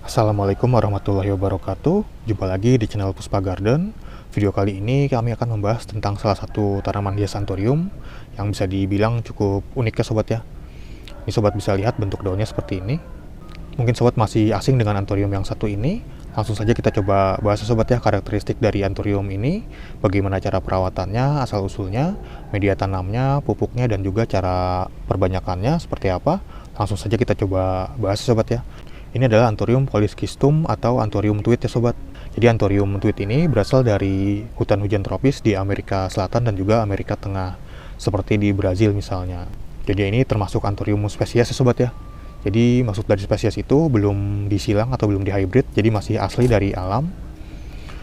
Assalamualaikum warahmatullahi wabarakatuh. Jumpa lagi di channel Puspa Garden. Video kali ini kami akan membahas tentang salah satu tanaman hias anthurium yang bisa dibilang cukup unik ya sobat ya. Ini sobat bisa lihat bentuk daunnya seperti ini. Mungkin sobat masih asing dengan anthurium yang satu ini. Langsung saja kita coba bahas ya sobat ya, karakteristik dari anthurium ini, bagaimana cara perawatannya, asal-usulnya, media tanamnya, pupuknya, dan juga cara perbanyakannya seperti apa. Langsung saja kita coba bahas ya sobat ya. Ini adalah Anthurium polyschistum atau Anthurium tweed ya sobat. Jadi Anthurium tweed ini berasal dari hutan hujan tropis di Amerika Selatan dan juga Amerika Tengah, seperti di Brazil misalnya. Jadi ini termasuk Anthurium spesies ya sobat ya. Jadi maksud dari spesies itu belum disilang atau belum dihybrid, jadi masih asli dari alam.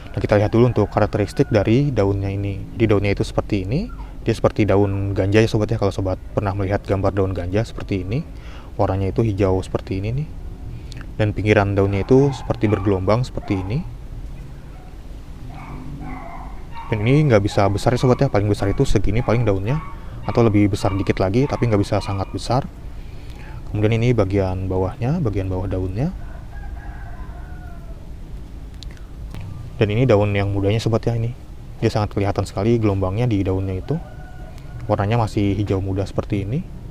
Nah, kita lihat dulu untuk karakteristik dari daunnya ini. Jadi daunnya itu seperti ini. Dia seperti daun ganja ya sobat ya. Kalau sobat pernah melihat gambar daun ganja seperti ini, warnanya itu hijau seperti ini nih. Dan pinggiran daunnya itu seperti bergelombang seperti ini. Dan ini nggak bisa besar ya sobat ya, paling besar itu segini paling daunnya, atau lebih besar dikit lagi tapi nggak bisa sangat besar. Kemudian ini bagian bawahnya, bagian bawah daunnya. Dan ini daun yang mudanya sobat ya, ini dia sangat kelihatan sekali gelombangnya di daunnya itu. Warnanya masih hijau muda seperti ini.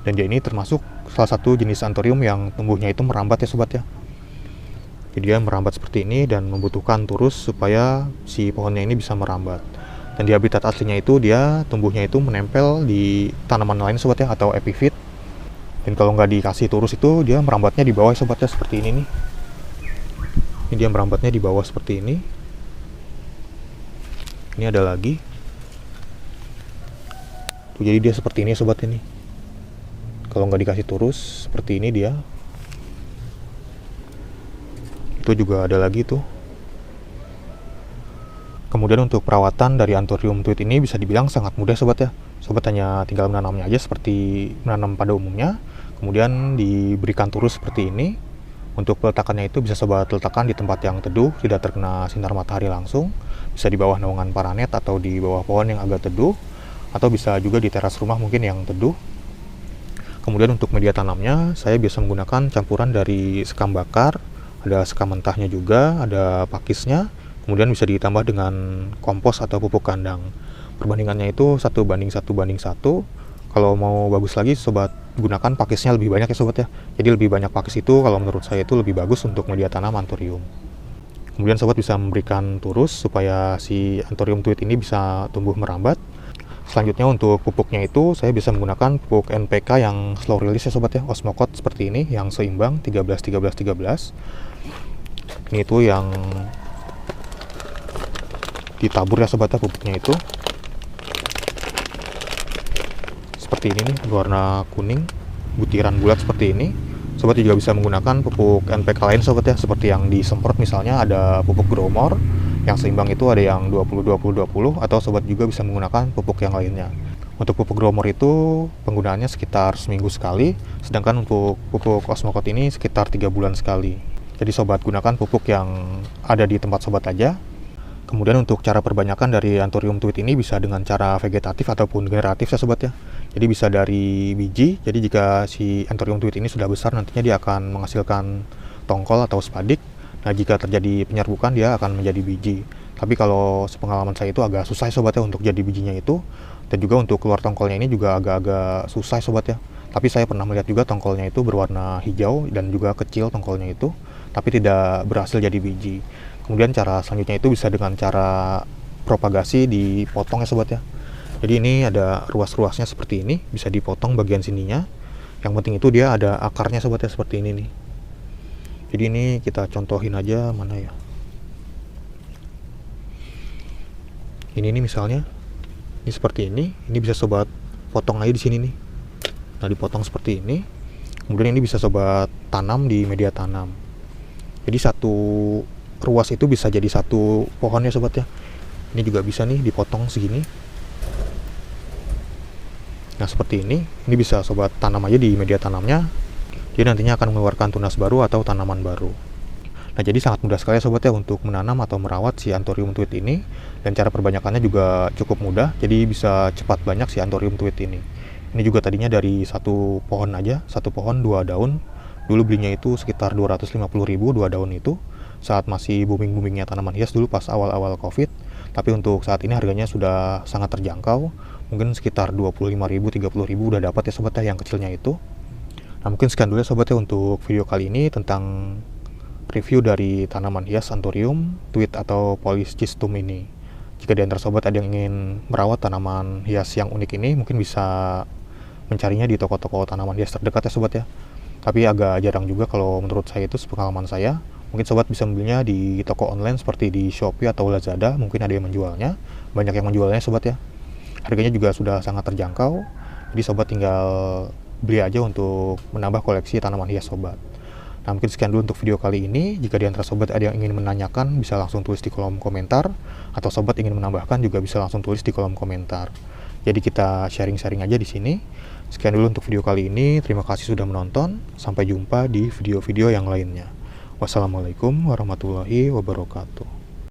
Dan dia ini termasuk salah satu jenis anthurium yang tumbuhnya itu merambat ya sobat ya. Jadi dia merambat seperti ini dan membutuhkan turus supaya si pohonnya ini bisa merambat. Dan di habitat aslinya itu dia tumbuhnya itu menempel di tanaman lain sobat ya, atau epifit. Dan kalau nggak dikasih turus itu dia merambatnya di bawah sobat ya, seperti ini nih. Ini dia merambatnya di bawah seperti ini. Ini ada lagi. Tuh, jadi dia seperti ini sobat ini. Kalau nggak dikasih turus seperti ini dia. Itu juga ada lagi tuh. Kemudian untuk perawatan dari Anthurium tweed ini bisa dibilang sangat mudah sobat ya. Sobat hanya tinggal menanamnya aja seperti menanam pada umumnya. Kemudian diberikan turus seperti ini. Untuk peletakannya itu bisa sobat letakkan di tempat yang teduh, tidak terkena sinar matahari langsung. Bisa di bawah naungan paranet atau di bawah pohon yang agak teduh. Atau bisa juga di teras rumah mungkin yang teduh. Kemudian untuk media tanamnya, saya biasa menggunakan campuran dari sekam bakar, ada sekam mentahnya juga, ada pakisnya, kemudian bisa ditambah dengan kompos atau pupuk kandang. Perbandingannya itu 1:1:1. Kalau mau bagus lagi, sobat gunakan pakisnya lebih banyak ya sobat ya. Jadi lebih banyak pakis itu kalau menurut saya itu lebih bagus untuk media tanam anthurium. Kemudian sobat bisa memberikan turus supaya si Anthurium tweed ini bisa tumbuh merambat. Selanjutnya untuk pupuknya itu saya bisa menggunakan pupuk NPK yang slow release ya sobat ya, Osmocote seperti ini yang seimbang 13-13-13. Ini itu yang ditabur ya sobat ya, pupuknya itu seperti ini nih, berwarna kuning, butiran bulat seperti ini. Sobat juga bisa menggunakan pupuk NPK lain sobat ya, seperti yang disemprot misalnya ada pupuk Growmore yang seimbang itu ada yang 20-20-20, atau sobat juga bisa menggunakan pupuk yang lainnya. Untuk pupuk Growmore itu penggunaannya sekitar seminggu sekali, sedangkan untuk pupuk Osmocote ini sekitar 3 bulan sekali. Jadi sobat gunakan pupuk yang ada di tempat sobat aja. Kemudian untuk cara perbanyakan dari Anthurium tweed ini bisa dengan cara vegetatif ataupun generatif ya sobat ya. Jadi bisa dari biji, jadi jika si Anthurium tweed ini sudah besar nantinya dia akan menghasilkan tongkol atau spadik. Nah, jika terjadi penyerbukan dia akan menjadi biji. Tapi kalau sepengalaman saya itu agak susah sobat ya untuk jadi bijinya itu. Dan juga untuk keluar tongkolnya ini juga agak-agak susah sobat ya. Tapi saya pernah melihat juga tongkolnya itu berwarna hijau dan juga kecil tongkolnya itu. Tapi tidak berhasil jadi biji. Kemudian cara selanjutnya itu bisa dengan cara propagasi dipotong ya sobat ya. Jadi ini ada ruas-ruasnya seperti ini. Bisa dipotong bagian sininya. Yang penting itu dia ada akarnya sobat ya, seperti ini nih. Jadi ini kita contohin aja, mana ya. Ini nih misalnya. Ini seperti ini bisa sobat potong aja di sini nih. Nah, dipotong seperti ini. Kemudian ini bisa sobat tanam di media tanam. Jadi satu ruas itu bisa jadi satu pohon ya sobat ya. Ini juga bisa nih dipotong segini. Nah, seperti ini bisa sobat tanam aja di media tanamnya. Dia nantinya akan mengeluarkan tunas baru atau tanaman baru. Nah, jadi sangat mudah sekali sobat ya untuk menanam atau merawat si Anthurium tweed ini. Dan cara perbanyakannya juga cukup mudah, jadi bisa cepat banyak si Anthurium tweed ini. Ini juga tadinya dari satu pohon aja, satu pohon 2 daun. Dulu belinya itu sekitar 250.000 2 daun itu, saat masih booming-boomingnya tanaman hias dulu pas awal-awal Covid. Tapi untuk saat ini harganya sudah sangat terjangkau, mungkin sekitar 25.000 30.000 udah dapat ya sobat ya yang kecilnya itu. Nah mungkin sekian dulu ya sobat ya untuk video kali ini tentang review dari tanaman hias Anthurium tweed atau Polycystum ini. Jika di antara sobat ada yang ingin merawat tanaman hias yang unik ini, mungkin bisa mencarinya di toko-toko tanaman hias terdekat ya sobat ya. Tapi agak jarang juga kalau menurut saya itu, sepengalaman saya. Mungkin sobat bisa membelinya di toko online seperti di Shopee atau Lazada, mungkin ada yang menjualnya, banyak yang menjualnya sobat ya. Harganya juga sudah sangat terjangkau, jadi sobat tinggal beli aja untuk menambah koleksi tanaman hias sobat. Nah mungkin sekian dulu untuk video kali ini. Jika di antara sobat ada yang ingin menanyakan, bisa langsung tulis di kolom komentar, atau sobat ingin menambahkan juga bisa langsung tulis di kolom komentar. Jadi kita sharing-sharing aja di sini. Sekian dulu untuk video kali ini. Terima kasih sudah menonton. Sampai jumpa di video-video yang lainnya. Wassalamualaikum warahmatullahi wabarakatuh.